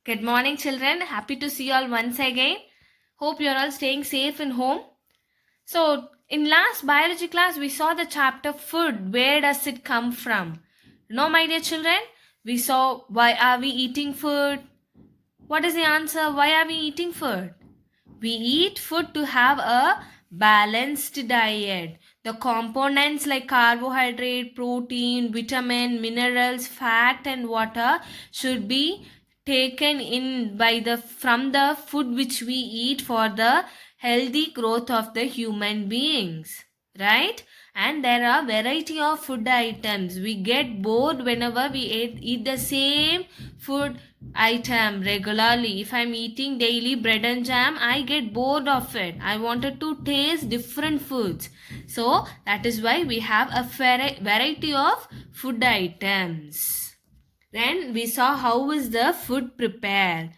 Good morning, children. Happy to see you all once again. Hope you're all staying safe in home. So, in last biology class, we saw the chapter food. Where does it come from? No, my dear children, we saw why are we eating food? What is the answer? Why are we eating food? We eat food to have a balanced diet. The components like carbohydrate, protein, vitamin, minerals, fat and water should be taken in by the from the food which we eat for the healthy growth of the human beings, right? And there are variety of food items. We get bored whenever we eat the same food item regularly. If I'm eating daily bread and jam, I get bored of it. I wanted to taste different foods. So that is why we have a variety of food items. Then we saw how is the food prepared.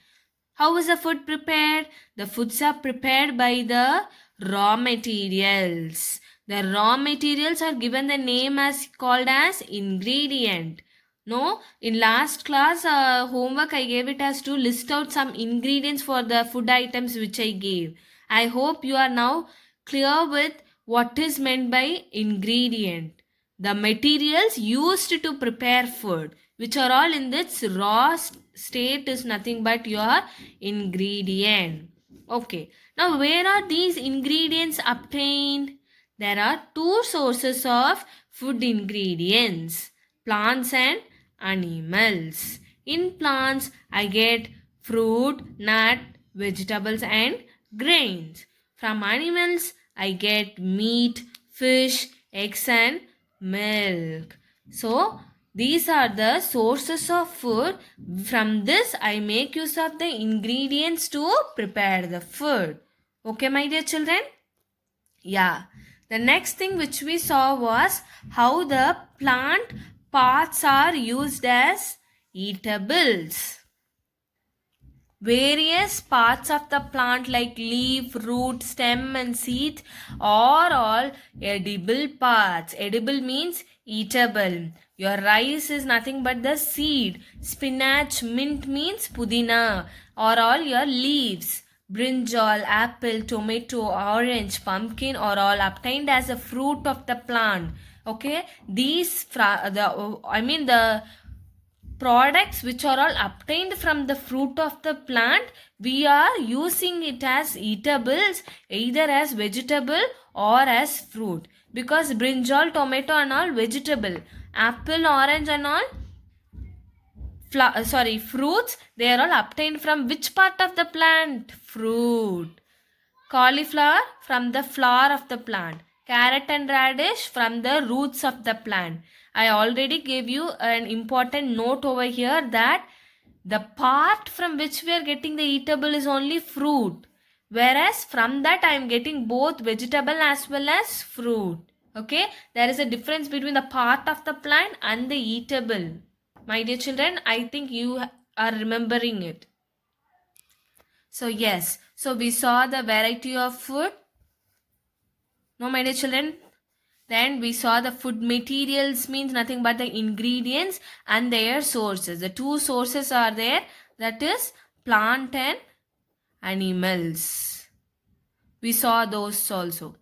How is the food prepared? The foods are prepared by the raw materials. The raw materials are given the name as called as ingredient. No, in last class homework I gave it as to list out some ingredients for the food items which I gave. I hope you are now clear with what is meant by ingredient. The materials used to prepare food, which are all in this raw state, is nothing but your ingredient. Okay, now where are these ingredients obtained? There are two sources of food ingredients: plants and animals. In plants, I get fruit, nut, vegetables and grains. From animals, I get meat, fish, eggs and milk. So, these are the sources of food. From this, I make use of the ingredients to prepare the food. Okay, my dear children? Yeah. The next thing which we saw was how the plant parts are used as eatables. Various parts of the plant like leaf, root, stem and seeds are all edible parts. Edible means eatable. Your rice is nothing but the seed. Spinach, mint means pudina or all your leaves. Brinjal, apple, tomato, orange, pumpkin are all obtained as a fruit of the plant. Okay, the products which are all obtained from the fruit of the plant, we are using it as eatables either as vegetable or as fruit, because brinjal, tomato and all vegetable, apple, orange and all fruits, they are all obtained from which part of the plant? Fruit. Cauliflower from the flower of the plant. Carrot and radish from the roots of the plant. I already gave you an important note over here that the part from which we are getting the eatable is only fruit. Whereas from that I am getting both vegetable as well as fruit. Okay, there is a difference between the part of the plant and the eatable. My dear children, I think you are remembering it. So yes, so we saw the variety of food. No, my dear children. Then we saw the food materials means nothing but the ingredients and their sources. The two sources are there, that is plant and animals. We saw those also,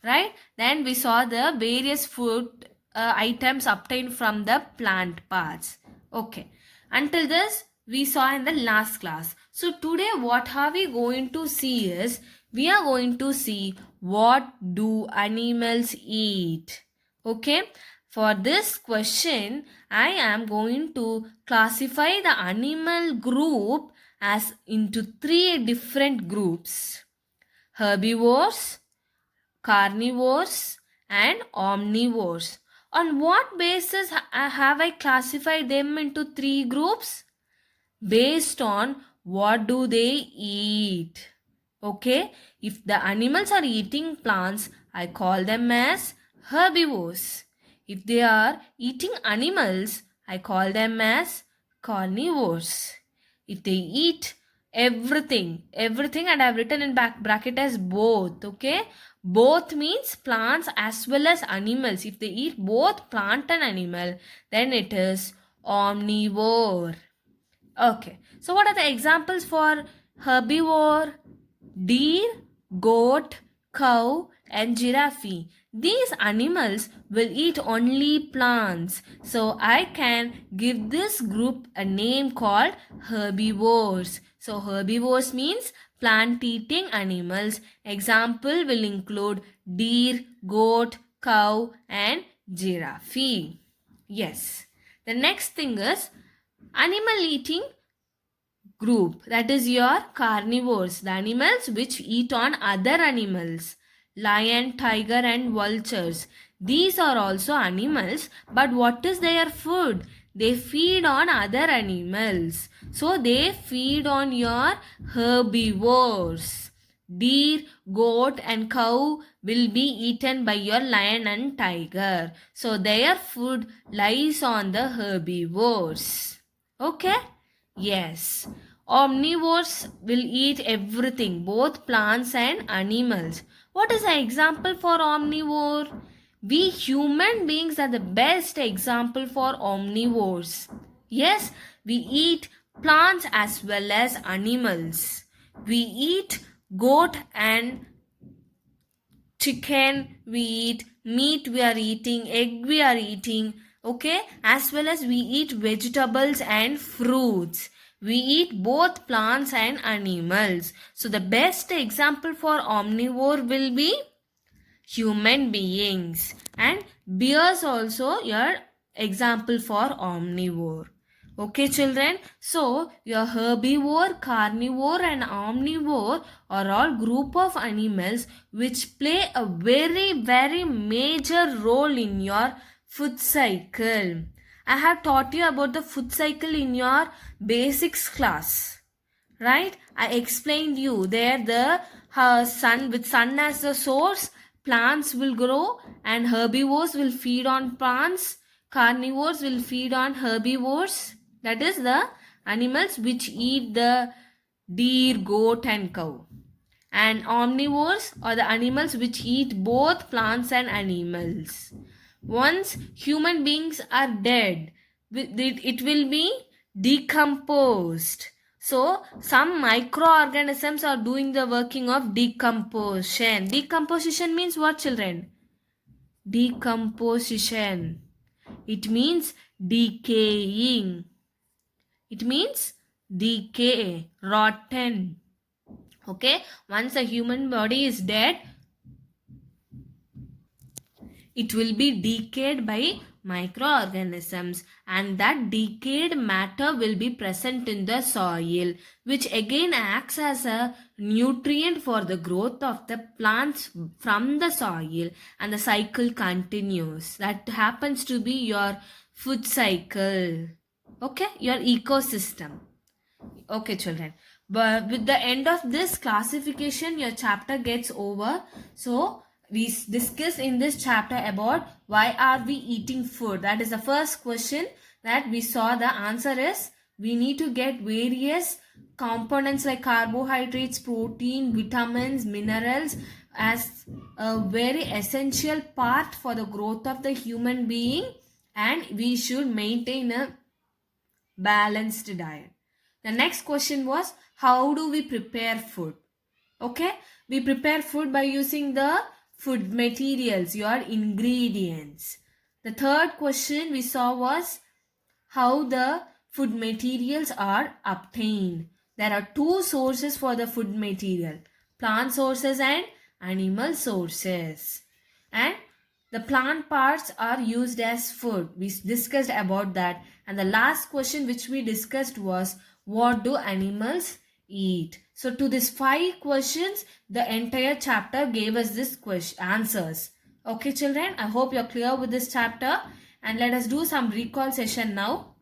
right? Then we saw the various food items obtained from the plant parts. Okay, until this we saw in the last class. So today what are we going to see is, we are going to see what do animals eat. Okay, for this question I am going to classify the animal group as into three different groups: herbivores, carnivores and omnivores. On what basis have I classified them into three groups? Based on what do they eat. Okay, if the animals are eating plants, I call them as herbivores. If they are eating animals, I call them as carnivores. If they eat everything, and I have written in back bracket as both. Okay, both means plants as well as animals. If they eat both plant and animal, then it is omnivore. Okay. So what are the examples for herbivore? Deer, goat, cow, and giraffe. These animals will eat only plants. So I can give this group a name called herbivores. So herbivores means plant eating animals. Example will include deer, goat, cow, and giraffe. Yes. The next thing is animal eating group, that is your carnivores, the animals which eat on other animals. Lion, tiger, and vultures, these are also animals, but what is their food? They feed on other animals, so they feed on your herbivores. Deer, goat, and cow will be eaten by your lion and tiger, so their food lies on the herbivores. Okay. Yes, omnivores will eat everything, both plants and animals. What is an example for omnivore? We human beings are the best example for omnivores. Yes, we eat plants as well as animals. We eat goat and chicken, we eat meat, we are eating egg, we are eating, okay, as well as we eat vegetables and fruits. We eat both plants and animals. So the best example for omnivore will be human beings, and bears also your example for omnivore. Okay children, so your herbivore, carnivore, and omnivore are all group of animals which play a very major role in your food cycle. I have taught you about the food cycle in your basics class, right? I explained you there the sun, with sun as the source, plants will grow, and herbivores will feed on plants, carnivores will feed on herbivores, that is the animals which eat the deer, goat, and cow. And omnivores are the animals which eat both plants and animals. Once human beings are dead, it will be decomposed. So some microorganisms are doing the working of decomposition. Decomposition means what, children? Decomposition. It means decaying. It means decay, rotten. Okay, once a human body is dead, it will be decayed by microorganisms, and that decayed matter will be present in the soil, which again acts as a nutrient for the growth of the plants from the soil, and the cycle continues. That happens to be your food cycle. Okay, your ecosystem. Okay, children. But with the end of this classification, your chapter gets over. So, we discuss in this chapter about why are we eating food. That is the first question that we saw. The answer is we need to get various components like carbohydrates, protein, vitamins, minerals as a very essential part for the growth of the human being, and we should maintain a balanced diet. The next question was, how do we prepare food? Okay, we prepare food by using the food materials, your ingredients. The third question we saw was how the food materials are obtained. There are two sources for the food material, plant sources and animal sources. And the plant parts are used as food. We discussed about that. And the last question which we discussed was, what do animals eat? So to these 5 questions, the entire chapter gave us this answers. Okay children, I hope you're clear with this chapter, and let us do some recall session now.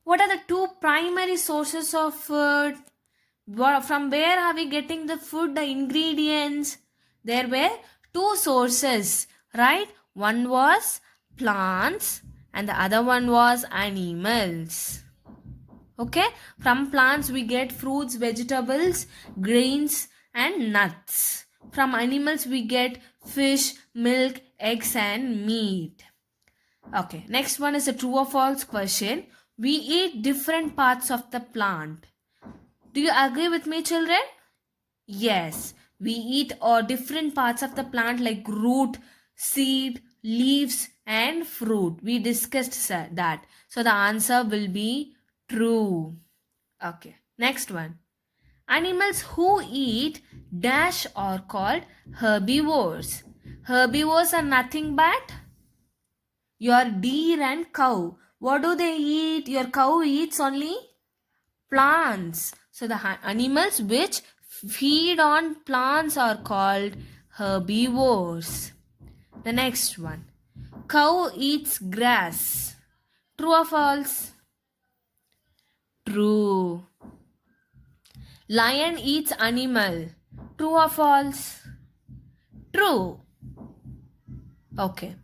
What are the 2 primary sources of food? From where are we getting the food, the ingredients? There were 2 sources, right? One was plants and the other one was animals. Okay, from plants we get fruits, vegetables, grains, and nuts. From animals we get fish, milk, eggs, and meat. Okay, next one is a true or false question. We eat different parts of the plant. Do you agree with me, children? Yes, we eat different parts of the plant like root, seed, leaves, and fruit. We discussed that. So the answer will be true. Okay, next one. Animals who eat dash are called herbivores. Herbivores are nothing but your deer and cow. What do they eat? Your cow eats only plants. So the animals which feed on plants are called herbivores. The next one. Cow eats grass. True or false? True. Lion eats animal. True or false? True. Okay.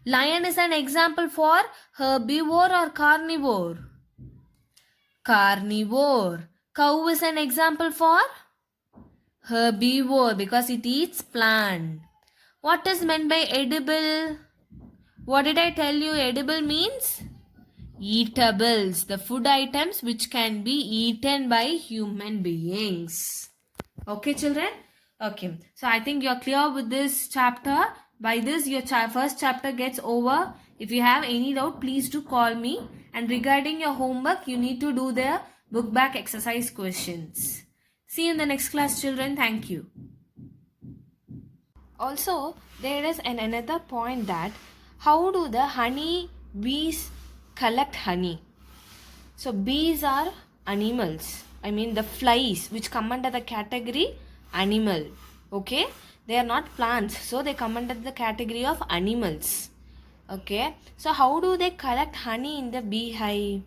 Lion is an example for herbivore or carnivore? Carnivore. Cow is an example for herbivore because it eats plant. What is meant by edible? What did I tell you? Edible means eatables, the food items which can be eaten by human beings. Okay, children? Okay, so I think you're clear with this chapter. By this, your first chapter gets over. If you have any doubt, please do call me. And regarding your homework, you need to do the book back exercise questions. See you in the next class, children. Thank you. Also, there is another point that how do the honey bees collect honey? So bees are animals. I mean the flies which come under the category animal. Okay, they are not plants, so they come under the category of animals. Okay, so how do they collect honey in the beehive?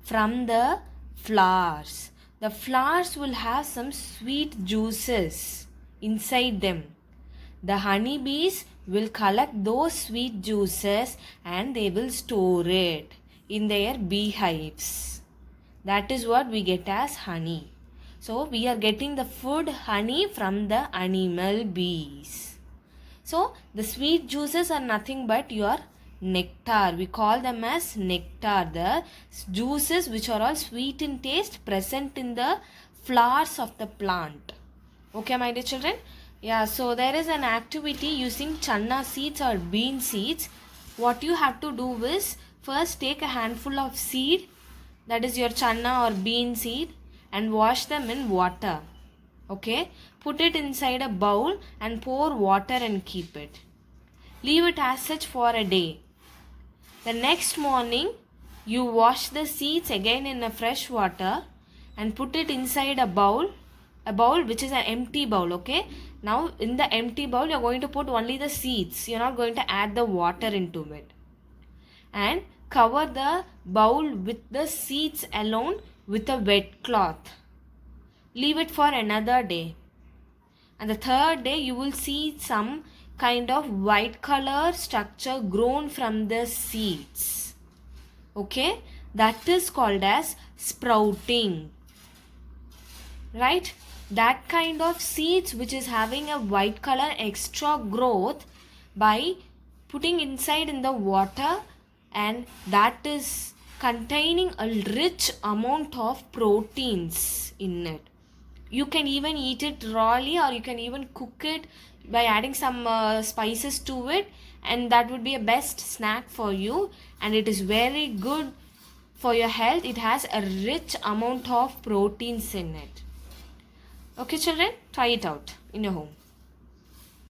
From the flowers. The flowers will have some sweet juices inside them. The honeybees will collect those sweet juices and they will store it in their beehives. That is what we get as honey. So we are getting the food honey from the animal bees. So the sweet juices are nothing but your nectar. We call them as nectar. The juices which are all sweet in taste present in the flowers of the plant. Okay, my dear children? Yeah, so there is an activity using channa seeds or bean seeds. What you have to do is first take a handful of seed, that is your channa or bean seed, and wash them in water. Okay, put it inside a bowl and pour water and keep it. Leave it as such for a day. The next morning, you wash the seeds again in a fresh water and put it inside a bowl which is an empty bowl. Okay, now in the empty bowl you're going to put only the seeds. You're not going to add the water into it. And cover the bowl with the seeds alone with a wet cloth. Leave it for another day. And the third day you will see some kind of white color structure grown from the seeds. Okay, that is called as sprouting. Right? That kind of seeds which is having a white color extra growth by putting inside in the water, and that is containing a rich amount of proteins in it. You can even eat it rawly or you can even cook it by adding some spices to it, and that would be a best snack for you, and it is very good for your health. It has a rich amount of proteins in it. Okay, children, try it out in your home.